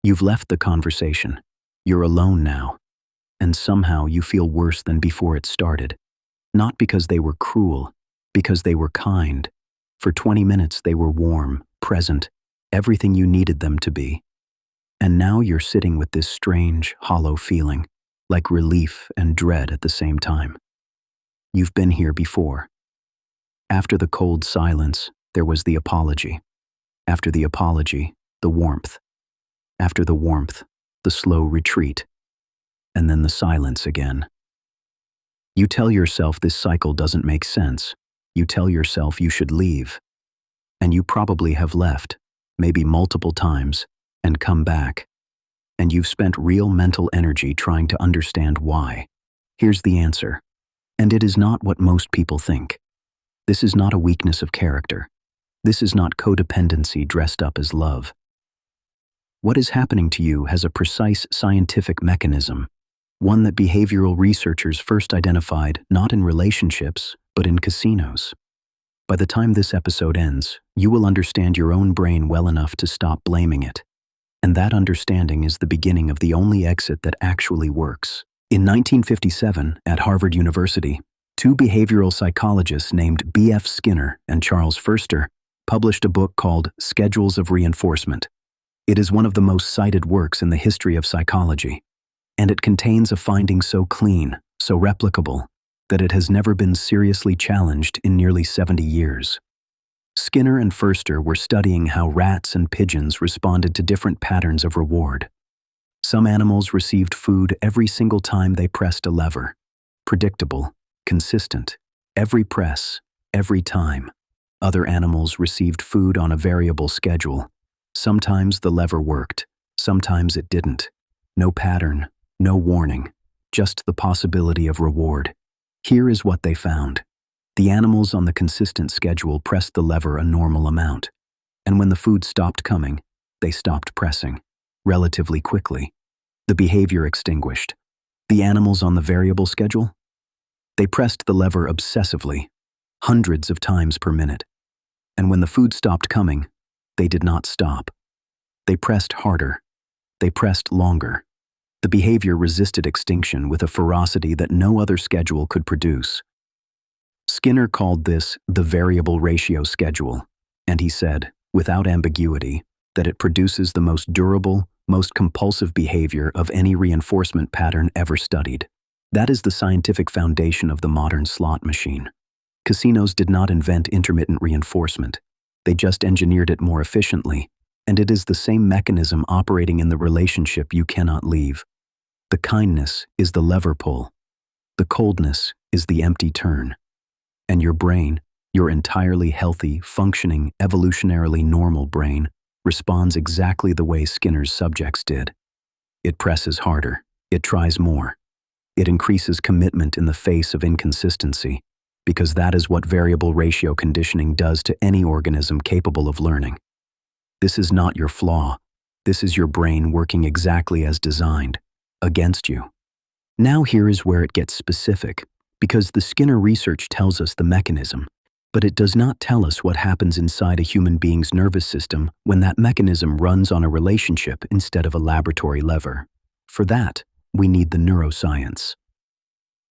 You've left the conversation. You're alone now. And somehow you feel worse than before it started. Not because they were cruel, because they were kind. For 20 minutes they were warm, present, everything you needed them to be. And now you're sitting with this strange, hollow feeling, like relief and dread at the same time. You've been here before. After the cold silence, there was the apology. After the apology, the warmth. After the warmth, the slow retreat. And then the silence again. You tell yourself this cycle doesn't make sense. You tell yourself you should leave. And you probably have left, maybe multiple times, and come back. And you've spent real mental energy trying to understand why. Here's the answer. And it is not what most people think. This is not a weakness of character. This is not codependency dressed up as love. What is happening to you has a precise scientific mechanism, one that behavioral researchers first identified not in relationships, but in casinos. By the time this episode ends, you will understand your own brain well enough to stop blaming it. And that understanding is the beginning of the only exit that actually works. In 1957, at Harvard University, two behavioral psychologists named B.F. Skinner and Charles Furster published a book called Schedules of Reinforcement. It is one of the most cited works in the history of psychology, and it contains a finding so clean, so replicable, that it has never been seriously challenged in nearly 70 years. Skinner and Furster were studying how rats and pigeons responded to different patterns of reward. Some animals received food every single time they pressed a lever. Predictable, consistent, every press, every time. Other animals received food on a variable schedule. Sometimes the lever worked, sometimes it didn't. No pattern, no warning, just the possibility of reward. Here is what they found. The animals on the consistent schedule pressed the lever a normal amount, and when the food stopped coming, they stopped pressing, relatively quickly. The behavior extinguished. The animals on the variable schedule? They pressed the lever obsessively, hundreds of times per minute, and when the food stopped coming, they did not stop. They pressed harder. They pressed longer. The behavior resisted extinction with a ferocity that no other schedule could produce. Skinner called this the variable ratio schedule, and he said, without ambiguity, that it produces the most durable, most compulsive behavior of any reinforcement pattern ever studied. That is the scientific foundation of the modern slot machine. Casinos did not invent intermittent reinforcement. They just engineered it more efficiently, and it is the same mechanism operating in the relationship you cannot leave. The kindness is the lever pull. The coldness is the empty turn. And your brain, your entirely healthy, functioning, evolutionarily normal brain, responds exactly the way Skinner's subjects did. It presses harder. It tries more. It increases commitment in the face of inconsistency, because that is what variable ratio conditioning does to any organism capable of learning. This is not your flaw. This is your brain working exactly as designed, against you. Now here is where it gets specific, because the Skinner research tells us the mechanism, but it does not tell us what happens inside a human being's nervous system when that mechanism runs on a relationship instead of a laboratory lever. For that, we need the neuroscience.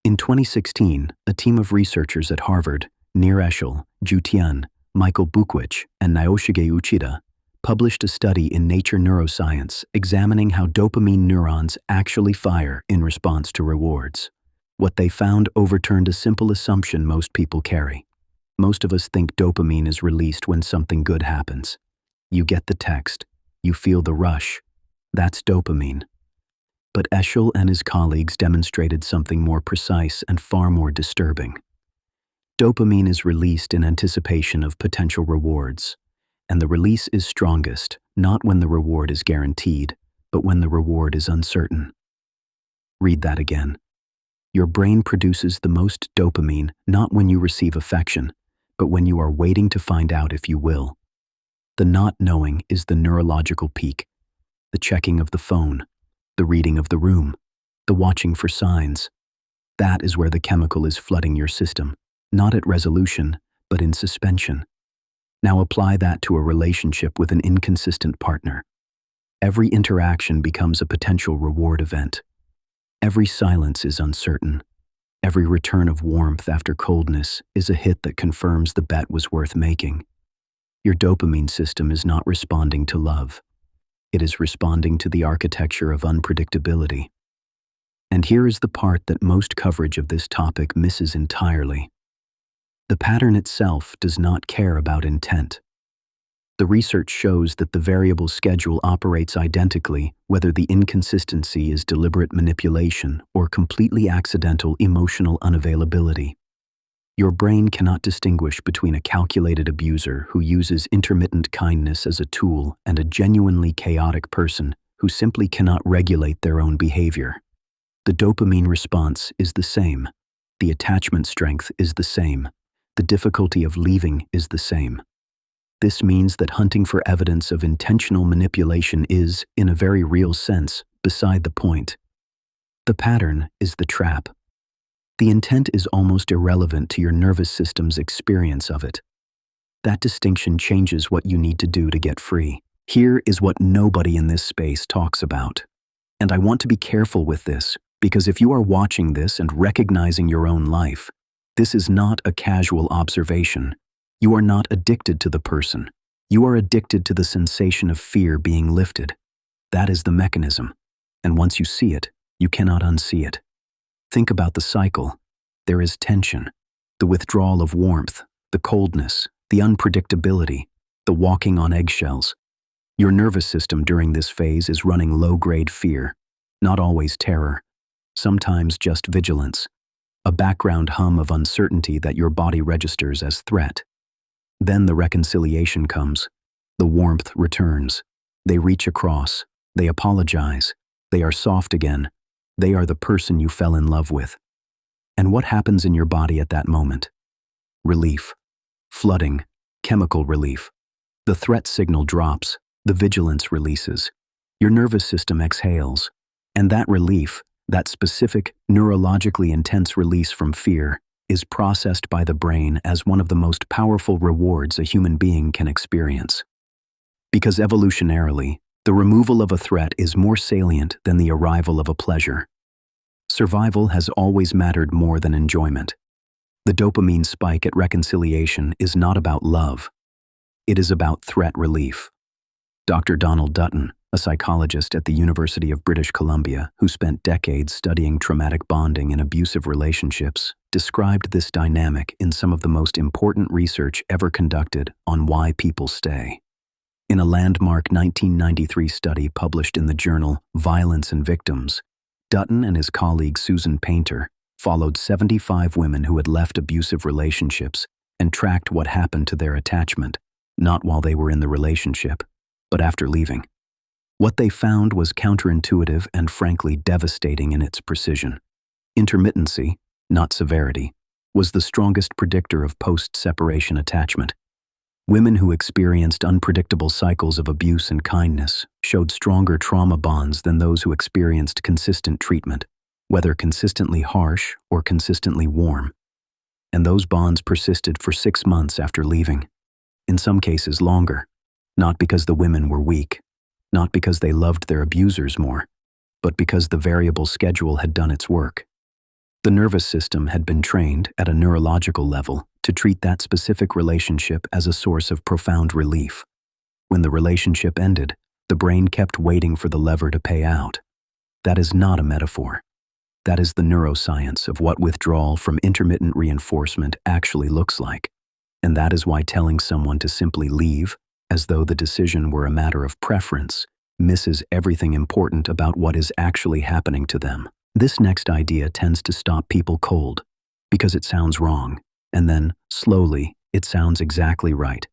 In 2016, a team of researchers at Harvard, Nir Eshel, Ju Tian, Michael Bukwich, and Naoshige Uchida, published a study in Nature Neuroscience examining how dopamine neurons actually fire in response to rewards. What they found overturned a simple assumption most people carry. Most of us think dopamine is released when something good happens. You get the text, you feel the rush. That's dopamine. But Eshel and his colleagues demonstrated something more precise and far more disturbing. Dopamine is released in anticipation of potential rewards, and the release is strongest not when the reward is guaranteed, but when the reward is uncertain. Read that again. Your brain produces the most dopamine not when you receive affection, but when you are waiting to find out if you will. The not knowing is the neurological peak, the checking of the phone, the reading of the room, the watching for signs. That is where the chemical is flooding your system, not at resolution, but in suspension. Now apply that to a relationship with an inconsistent partner. Every interaction becomes a potential reward event. Every silence is uncertain. Every return of warmth after coldness is a hit that confirms the bet was worth making. Your dopamine system is not responding to love. It is responding to the architecture of unpredictability. And here is the part that most coverage of this topic misses entirely. The pattern itself does not care about intent. The research shows that the variable schedule operates identically whether the inconsistency is deliberate manipulation or completely accidental emotional unavailability. Your brain cannot distinguish between a calculated abuser who uses intermittent kindness as a tool and a genuinely chaotic person who simply cannot regulate their own behavior. The dopamine response is the same. The attachment strength is the same. The difficulty of leaving is the same. This means that hunting for evidence of intentional manipulation is, in a very real sense, beside the point. The pattern is the trap. The intent is almost irrelevant to your nervous system's experience of it. That distinction changes what you need to do to get free. Here is what nobody in this space talks about. And I want to be careful with this, because if you are watching this and recognizing your own life, this is not a casual observation. You are not addicted to the person. You are addicted to the sensation of fear being lifted. That is the mechanism. And once you see it, you cannot unsee it. Think about the cycle. There is tension, the withdrawal of warmth, the coldness, the unpredictability, the walking on eggshells. Your nervous system during this phase is running low-grade fear, not always terror, sometimes just vigilance, a background hum of uncertainty that your body registers as threat. Then the reconciliation comes. The warmth returns. They reach across. They apologize. They are soft again. They are the person you fell in love with. And what happens in your body at that moment? Relief. Flooding. Chemical relief. The threat signal drops. The vigilance releases. Your nervous system exhales. And that relief, that specific, neurologically intense release from fear, is processed by the brain as one of the most powerful rewards a human being can experience. Because evolutionarily, the removal of a threat is more salient than the arrival of a pleasure. Survival has always mattered more than enjoyment. The dopamine spike at reconciliation is not about love. It is about threat relief. Dr. Donald Dutton, a psychologist at the University of British Columbia who spent decades studying traumatic bonding in abusive relationships, described this dynamic in some of the most important research ever conducted on why people stay. In a landmark 1993 study published in the journal Violence and Victims, Dutton and his colleague Susan Painter followed 75 women who had left abusive relationships and tracked what happened to their attachment, not while they were in the relationship, but after leaving. What they found was counterintuitive and frankly devastating in its precision. Intermittency, not severity, was the strongest predictor of post-separation attachment. Women who experienced unpredictable cycles of abuse and kindness showed stronger trauma bonds than those who experienced consistent treatment, whether consistently harsh or consistently warm. And those bonds persisted for 6 months after leaving, in some cases longer, not because the women were weak, not because they loved their abusers more, but because the variable schedule had done its work. The nervous system had been trained at a neurological level to treat that specific relationship as a source of profound relief. When the relationship ended, the brain kept waiting for the lever to pay out. That is not a metaphor. That is the neuroscience of what withdrawal from intermittent reinforcement actually looks like. And that is why telling someone to simply leave, as though the decision were a matter of preference, misses everything important about what is actually happening to them. This next idea tends to stop people cold, because it sounds wrong, and then, slowly, it sounds exactly right.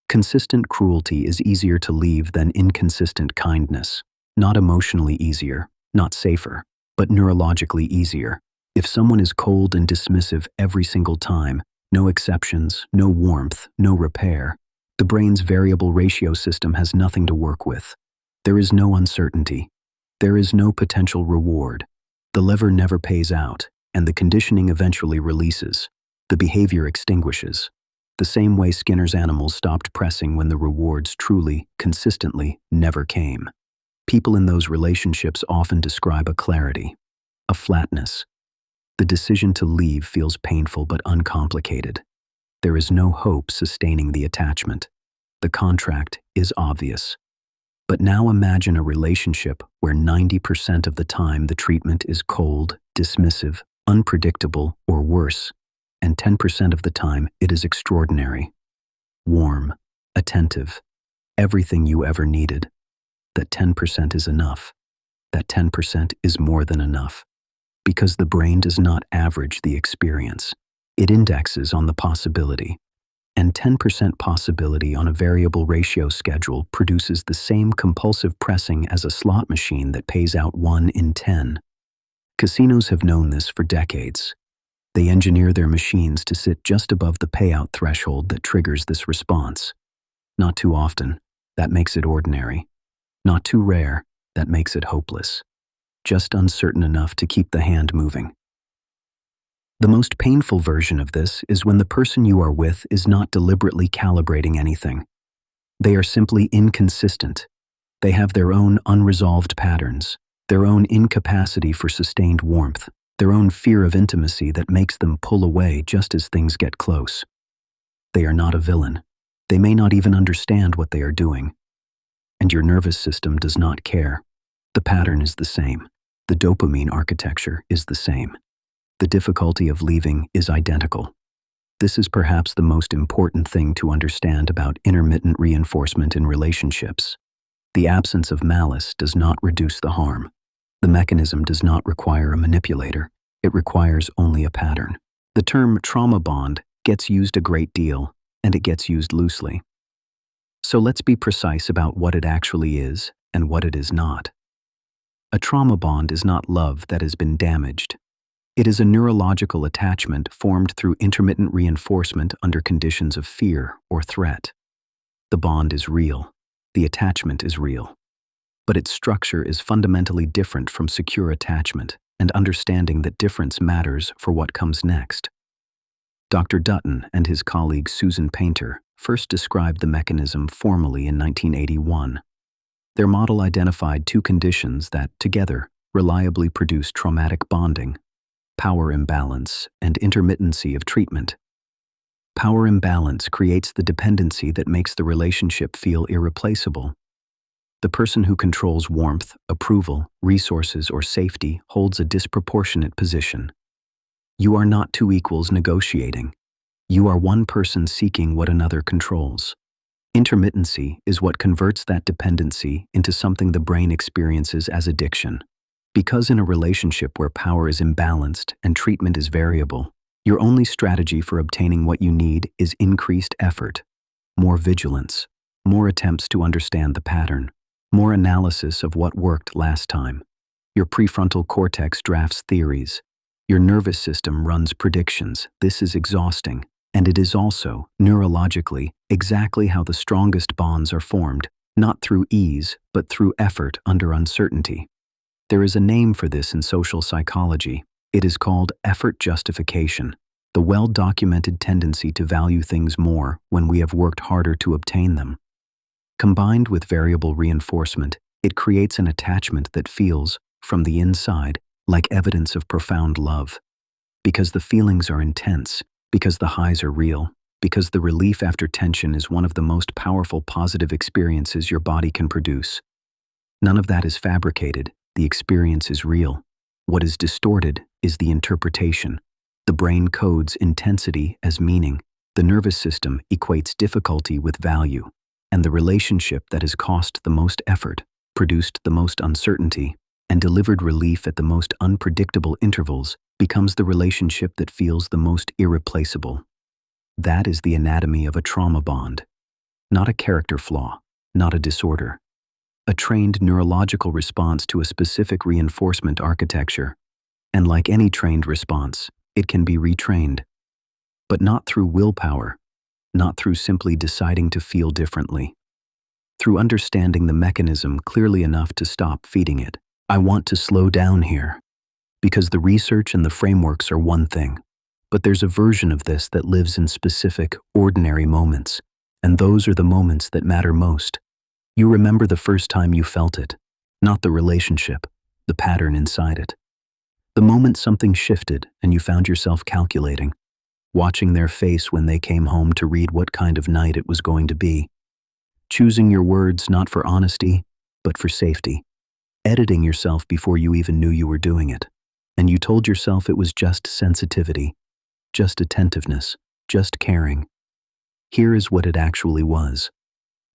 Consistent cruelty is easier to leave than inconsistent kindness. Not emotionally easier, not safer, but neurologically easier. If someone is cold and dismissive every single time, no exceptions, no warmth, no repair, the brain's variable ratio system has nothing to work with. There is no uncertainty. There is no potential reward. The lever never pays out, and the conditioning eventually releases. The behavior extinguishes. The same way Skinner's animals stopped pressing when the rewards truly, consistently, never came. People in those relationships often describe a clarity, a flatness. The decision to leave feels painful but uncomplicated. There is no hope sustaining the attachment. The contract is obvious. But now imagine a relationship where 90% of the time the treatment is cold, dismissive, unpredictable, or worse, and 10% of the time it is extraordinary, warm, attentive, everything you ever needed. That 10% is enough. That 10% is more than enough. Because the brain does not average the experience. It indexes on the possibility. And 10% possibility on a variable ratio schedule produces the same compulsive pressing as a slot machine that pays out 1 in 10. Casinos have known this for decades. They engineer their machines to sit just above the payout threshold that triggers this response. Not too often, that makes it ordinary. Not too rare, that makes it hopeless. Just uncertain enough to keep the hand moving. The most painful version of this is when the person you are with is not deliberately calibrating anything. They are simply inconsistent. They have their own unresolved patterns, their own incapacity for sustained warmth, their own fear of intimacy that makes them pull away just as things get close. They are not a villain. They may not even understand what they are doing. And your nervous system does not care. The pattern is the same. The dopamine architecture is the same. The difficulty of leaving is identical. This is perhaps the most important thing to understand about intermittent reinforcement in relationships. The absence of malice does not reduce the harm. The mechanism does not require a manipulator. It requires only a pattern. The term trauma bond gets used a great deal, and it gets used loosely. So let's be precise about what it actually is and what it is not. A trauma bond is not love that has been damaged. It is a neurological attachment formed through intermittent reinforcement under conditions of fear or threat. The bond is real. The attachment is real. But its structure is fundamentally different from secure attachment, and understanding that difference matters for what comes next. Dr. Dutton and his colleague Susan Painter first described the mechanism formally in 1981. Their model identified two conditions that, together, reliably produce traumatic bonding: power imbalance and intermittency of treatment. Power imbalance creates the dependency that makes the relationship feel irreplaceable. The person who controls warmth, approval, resources, or safety holds a disproportionate position. You are not two equals negotiating. You are one person seeking what another controls. Intermittency is what converts that dependency into something the brain experiences as addiction. Because in a relationship where power is imbalanced and treatment is variable, your only strategy for obtaining what you need is increased effort, more vigilance, more attempts to understand the pattern, more analysis of what worked last time. Your prefrontal cortex drafts theories. Your nervous system runs predictions. This is exhausting. And it is also, neurologically, exactly how the strongest bonds are formed, not through ease, but through effort under uncertainty. There is a name for this in social psychology. It is called effort justification, the well-documented tendency to value things more when we have worked harder to obtain them. Combined with variable reinforcement, it creates an attachment that feels, from the inside, like evidence of profound love. Because the feelings are intense, because the highs are real, because the relief after tension is one of the most powerful positive experiences your body can produce. None of that is fabricated. The experience is real. What is distorted is the interpretation. The brain codes intensity as meaning. The nervous system equates difficulty with value. And the relationship that has cost the most effort, produced the most uncertainty, and delivered relief at the most unpredictable intervals becomes the relationship that feels the most irreplaceable. That is the anatomy of a trauma bond. Not a character flaw, not a disorder. A trained neurological response to a specific reinforcement architecture. And like any trained response, it can be retrained. But not through willpower, not through simply deciding to feel differently. Through understanding the mechanism clearly enough to stop feeding it. I want to slow down here. Because the research and the frameworks are one thing, but there's a version of this that lives in specific, ordinary moments, and those are the moments that matter most. You remember the first time you felt it, not the relationship, the pattern inside it. The moment something shifted and you found yourself calculating, watching their face when they came home to read what kind of night it was going to be, choosing your words not for honesty, but for safety, editing yourself before you even knew you were doing it, and you told yourself it was just sensitivity, just attentiveness, just caring. Here is what it actually was.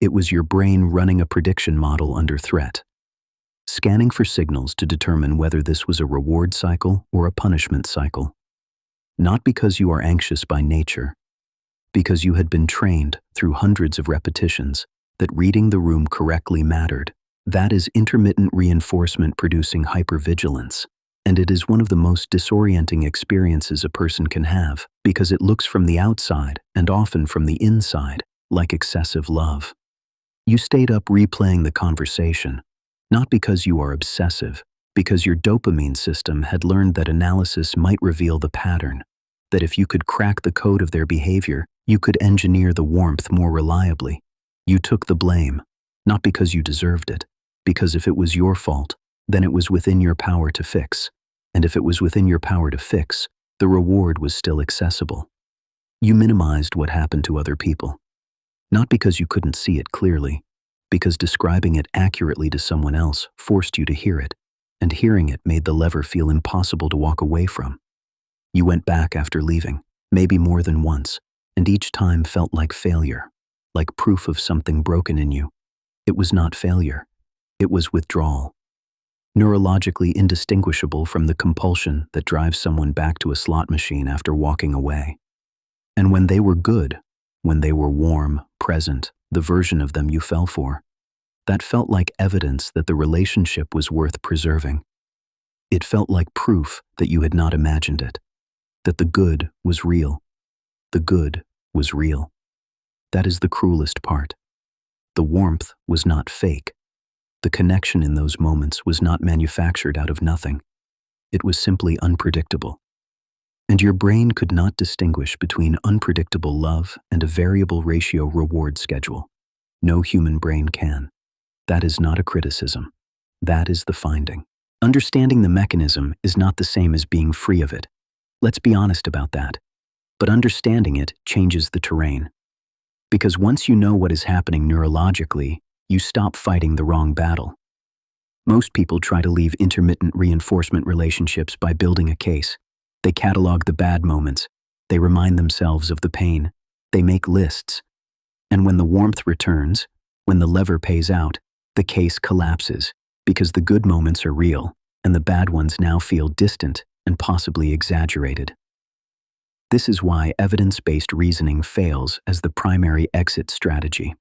It was your brain running a prediction model under threat, scanning for signals to determine whether this was a reward cycle or a punishment cycle. Not because you are anxious by nature, because you had been trained through hundreds of repetitions that reading the room correctly mattered. That is intermittent reinforcement producing hypervigilance, and it is one of the most disorienting experiences a person can have because it looks from the outside and often from the inside like excessive love. You stayed up replaying the conversation, not because you are obsessive, because your dopamine system had learned that analysis might reveal the pattern, that if you could crack the code of their behavior, you could engineer the warmth more reliably. You took the blame, not because you deserved it, because if it was your fault, then it was within your power to fix. And if it was within your power to fix, the reward was still accessible. You minimized what happened to other people, not because you couldn't see it clearly, because describing it accurately to someone else forced you to hear it, and hearing it made the lever feel impossible to walk away from. You went back after leaving, maybe more than once, and each time felt like failure, like proof of something broken in you. It was not failure. It was withdrawal, neurologically indistinguishable from the compulsion that drives someone back to a slot machine after walking away. And when they were good, when they were warm, present, the version of them you fell for, that felt like evidence that the relationship was worth preserving. It felt like proof that you had not imagined it, that the good was real. The good was real. That is the cruelest part. The warmth was not fake. The connection in those moments was not manufactured out of nothing. It was simply unpredictable. And your brain could not distinguish between unpredictable love and a variable ratio reward schedule. No human brain can. That is not a criticism. That is the finding. Understanding the mechanism is not the same as being free of it. Let's be honest about that. But understanding it changes the terrain. Because once you know what is happening neurologically, you stop fighting the wrong battle. Most people try to leave intermittent reinforcement relationships by building a case. They catalog the bad moments. They remind themselves of the pain. They make lists. And when the warmth returns, when the lever pays out, the case collapses because the good moments are real and the bad ones now feel distant and possibly exaggerated. This is why evidence-based reasoning fails as the primary exit strategy.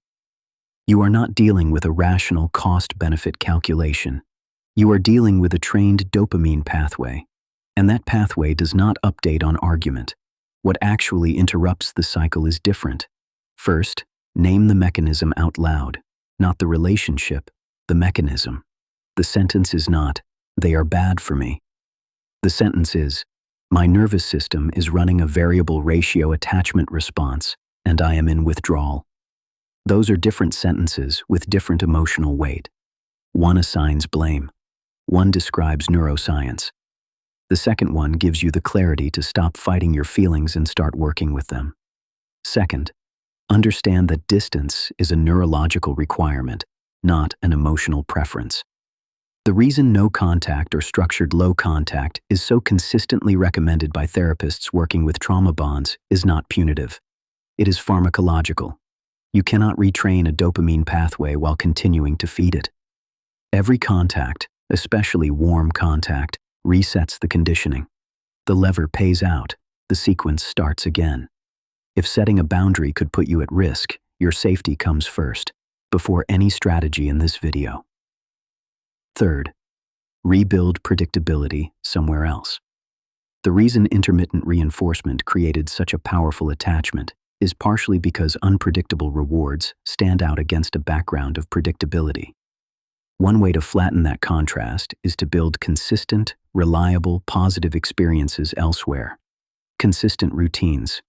You are not dealing with a rational cost-benefit calculation. You are dealing with a trained dopamine pathway, and that pathway does not update on argument. What actually interrupts the cycle is different. First, name the mechanism out loud, not the relationship, the mechanism. The sentence is not, "They are bad for me." The sentence is, "My nervous system is running a variable ratio attachment response, and I am in withdrawal." Those are different sentences with different emotional weight. One assigns blame. One describes neuroscience. The second one gives you the clarity to stop fighting your feelings and start working with them. Second, understand that distance is a neurological requirement, not an emotional preference. The reason no contact or structured low contact is so consistently recommended by therapists working with trauma bonds is not punitive. It is pharmacological. You cannot retrain a dopamine pathway while continuing to feed it. Every contact, especially warm contact, resets the conditioning. The lever pays out. The sequence starts again. If setting a boundary could put you at risk, your safety comes first, before any strategy in this video. Third, rebuild predictability somewhere else. The reason intermittent reinforcement created such a powerful attachment is partially because unpredictable rewards stand out against a background of predictability. One way to flatten that contrast is to build consistent, reliable, positive experiences elsewhere. Consistent routines,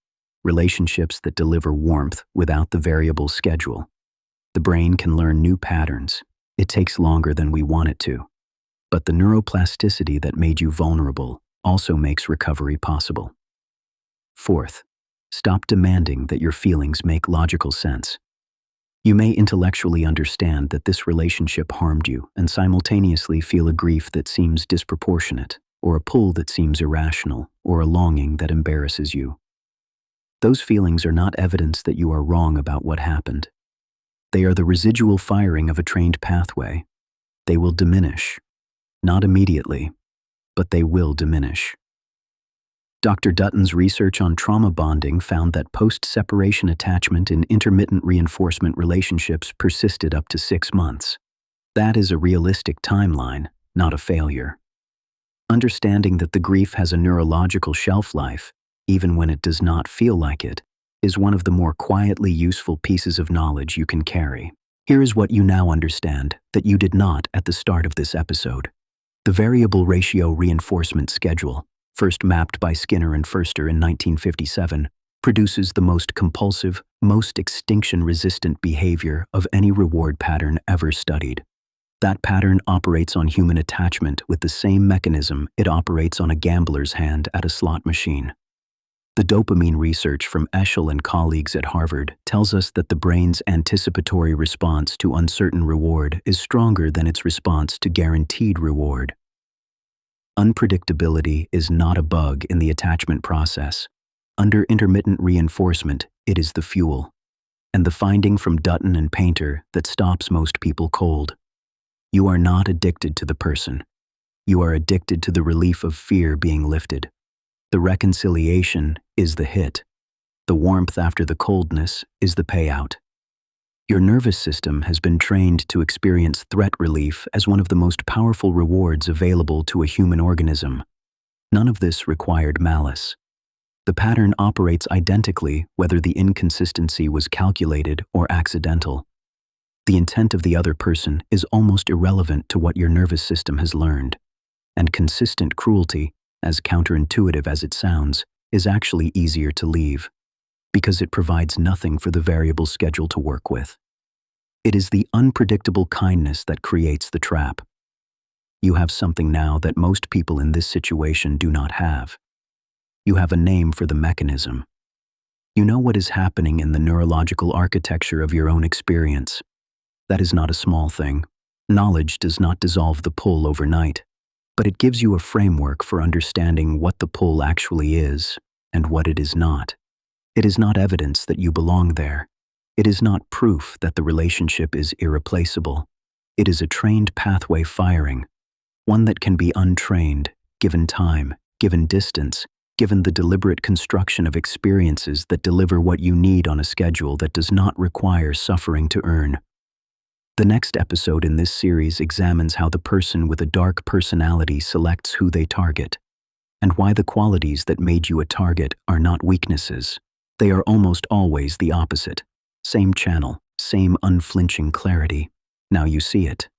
relationships that deliver warmth without the variable schedule. The brain can learn new patterns, It takes longer than we want it to. But the neuroplasticity that made you vulnerable also makes recovery possible. Fourth, stop demanding that your feelings make logical sense. You may intellectually understand that this relationship harmed you and simultaneously feel a grief that seems disproportionate, or a pull that seems irrational, or a longing that embarrasses you. Those feelings are not evidence that you are wrong about what happened. They are the residual firing of a trained pathway. They will diminish. Not immediately, but they will diminish. Dr. Dutton's research on trauma bonding found that post-separation attachment in intermittent reinforcement relationships persisted up to 6 months. That is a realistic timeline, not a failure. Understanding that the grief has a neurological shelf life, even when it does not feel like it, is one of the more quietly useful pieces of knowledge you can carry. Here is what you now understand that you did not at the start of this episode. The variable ratio reinforcement schedule, first mapped by Skinner and Furster in 1957, produces the most compulsive, most extinction-resistant behavior of any reward pattern ever studied. That pattern operates on human attachment with the same mechanism it operates on a gambler's hand at a slot machine. The dopamine research from Eschel and colleagues at Harvard tells us that the brain's anticipatory response to uncertain reward is stronger than its response to guaranteed reward. Unpredictability is not a bug in the attachment process. Under intermittent reinforcement, it is the fuel. And the finding from Dutton and Painter that stops most people cold. You are not addicted to the person. You are addicted to the relief of fear being lifted. The reconciliation is the hit. The warmth after the coldness is the payout. Your nervous system has been trained to experience threat relief as one of the most powerful rewards available to a human organism. None of this required malice. The pattern operates identically whether the inconsistency was calculated or accidental. The intent of the other person is almost irrelevant to what your nervous system has learned. And consistent cruelty, as counterintuitive as it sounds, is actually easier to leave, because it provides nothing for the variable schedule to work with. It is the unpredictable kindness that creates the trap. You have something now that most people in this situation do not have. You have a name for the mechanism. You know what is happening in the neurological architecture of your own experience. That is not a small thing. Knowledge does not dissolve the pull overnight, but it gives you a framework for understanding what the pull actually is and what it is not. It is not evidence that you belong there. It is not proof that the relationship is irreplaceable. It is a trained pathway firing, one that can be untrained, given time, given distance, given the deliberate construction of experiences that deliver what you need on a schedule that does not require suffering to earn. The next episode in this series examines how the person with a dark personality selects who they target, and why the qualities that made you a target are not weaknesses. They are almost always the opposite. Same channel, same unflinching clarity. Now you see it.